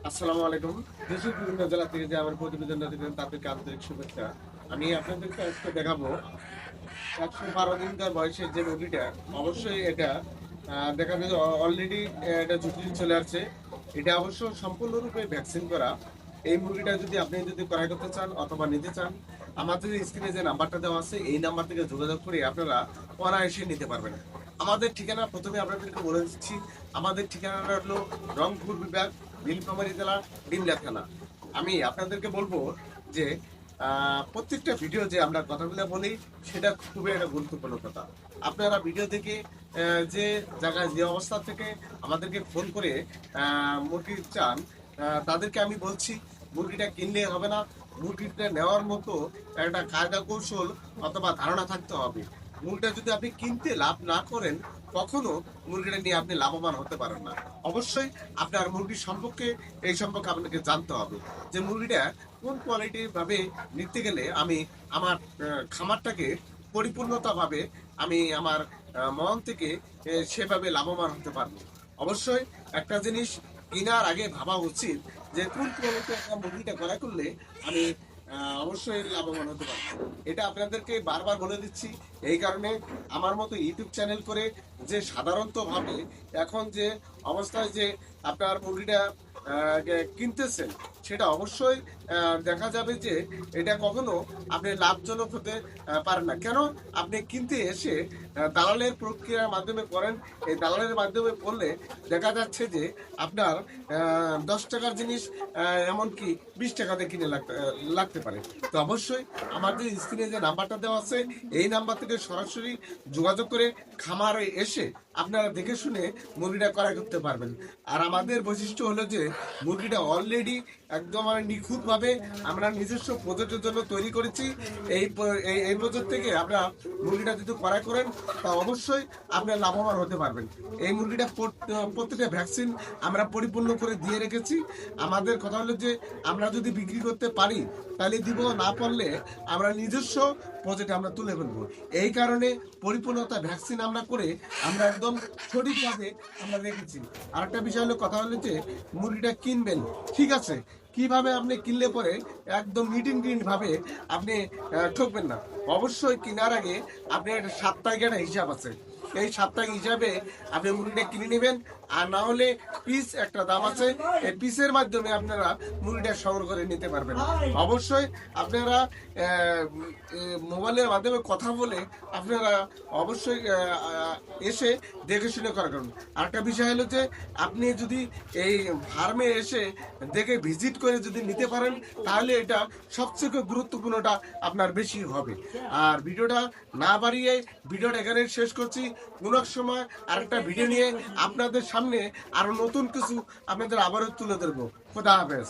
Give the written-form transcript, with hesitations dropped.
আসসালামু আলাইকুম। দেশের বিভিন্ন জেলা থেকে যে আমার প্রতিবেদনটা দিবেন তাদেরকে আন্তরিক শুভেচ্ছা। আমি আপনাদেরকে আজকে দেখাবো ১১২ দিনকার বয়সের যে মুরগিটা, অবশ্যই এটা দেখা যায় অলরেডি এটা ঝুঁকি চলে আসছে। এটা অবশ্য সম্পূর্ণরূপে ভ্যাকসিন করা। এই মুরগিটা যদি আপনি ক্রয় করতে চান অথবা নিতে চান, আমাদের স্ক্রিনে যে নাম্বারটা দেওয়া আছে এই নাম্বার থেকে যোগাযোগ করে আপনারা অনায়াসে নিতে পারবেন। আমাদের ঠিকানা প্রথমে আপনাদেরকে বলে দিচ্ছি। আমাদের ঠিকানাটা হলো রংপুর বিভাগ, নীলফামারী জেলা, ডিমলা থানা। আমি আপনাদেরকে বলবো যে প্রত্যেকটা ভিডিও যে আমরা কথাগুলো বলি সেটা খুবই একটা গুরুত্বপূর্ণ কথা। আপনারা ভিডিও দেখে যে জায়গায় যে অবস্থা থেকে আমাদেরকে ফোন করে মুরগি চান, তাদেরকে আমি বলছি মুরগিটা কিনলে হবে না, মুরগিটা নেওয়ার মতো একটা কায়দা কৌশল অথবা ধারণা থাকতে হবে। মুরগিটা যদি আপনি কিনতে লাভ না করেন, কখনো মুরগিটা নিয়ে আপনি লাভবান হতে পারেন না। অবশ্যই আপনার মুরগির সম্পর্কে এই সম্পর্কে আপনাকে জানতে হবে যে মুরগিটা কোন কোয়ালিটির ভাবে নিতে গেলে আমি আমার খামারটাকে পরিপূর্ণতা ভাবে আমি আমার মন থেকে সেভাবে লাভবান হতে পারবো। অবশ্যই একটা জিনিস কেনার আগে ভাবা উচিত যে কোন কোয়ালিটির একটা মুরগিটা ক্রয় করলে আমি অবশ্যই লাভবান হতে পারবো। এটা আপনাদেরকে বারবার বলে দিচ্ছি। এই কারণে আমার মতো ইউটিউব চ্যানেল করে যে সাধারণত ভাবে এখন যে অবস্থায় যে আপনার মুরগিটা কিনতেছেন, সেটা অবশ্যই দেখা যাবে যে এটা কখনো আপনি লাভজনক হতে পারেন না। কেন? আপনি কিনতে এসে দালালের প্রক্রিয়ার মাধ্যমে করেন। এই দালালের মাধ্যমে করলে দেখা যাচ্ছে যে আপনার 10 টাকার জিনিস এমনকি 20 টাকাতে কিনে লাগতে পারে। তো অবশ্যই আমাদের স্ক্রিনে যে নাম্বারটা দেওয়া আছে এই নাম্বার থেকে সরাসরি যোগাযোগ করে খামারে এসে আপনারা দেখে শুনে মুরগিটা ক্রয় করতে পারবেন। আর আমাদের বৈশিষ্ট্য হলো যে মুরগিটা অলরেডি একদম নিখুঁতভাবে আমরা নিজস্ব প্রজেক্টের জন্য তৈরি করেছি। এই প্রজেক্ট থেকে আপনারা মুরগিটা যদি ক্রয় করেন তা অবশ্যই আপনার লাভবান হতে পারবেন। এই মুরগিটা প্রত্যেকটা ভ্যাকসিন আমরা পরিপূর্ণ করে দিয়ে রেখেছি। আমাদের কথা হলো যে আমরা যদি বিক্রি করতে পারি তাহলে দিব, না পারলে আমরা নিজস্ব প্রজেক্ট আমরা তুলে ফেলবো। এই কারণে পরিপূর্ণতা ভ্যাকসিন আমরা করে আমরা একদম সঠিকভাবে আমরা রেখেছি। আরেকটা বিষয় হলো কথা হলো যে মুরগিটা কিনবেন, ঠিক আছে, কিভাবে আপনি কিনলে পরে একদম নিট এন্ড ক্লিন ভাবে আপনি ঠকবেন না। অবশ্যই কেনার আগে আপনি একটা সাপ্তাহিক একটা হিসাব আছে, এই সাপ্তাহিক হিসাবে আপনি মুরগিটা কিনে নেবেন। আর না হলে পিস একটা দাম আছে, এই পিসের মাধ্যমে আপনারা মুরগিটা সংগ্রহ করে নিতে পারবেন। অবশ্যই আপনারা মোবাইলের মাধ্যমে কথা বলে আপনারা অবশ্যই এসে দেখে শুনে করা করুন। আরেকটা বিষয় হলো যে আপনি যদি এই ফার্মে এসে দেখে ভিজিট করে যদি নিতে পারেন তাহলে এটা সবচেয়ে গুরুত্বপূর্ণটা আপনার বেশি হবে। আর ভিডিওটা না বাড়িয়ে ভিডিওটা এখানে শেষ করছি। কোনো সময় আরেকটা ভিডিও নিয়ে আপনাদের সামনে আরো নতুন কিছু আপনাদের আবারও তুলে ধরবো। খোদা হাফেজ।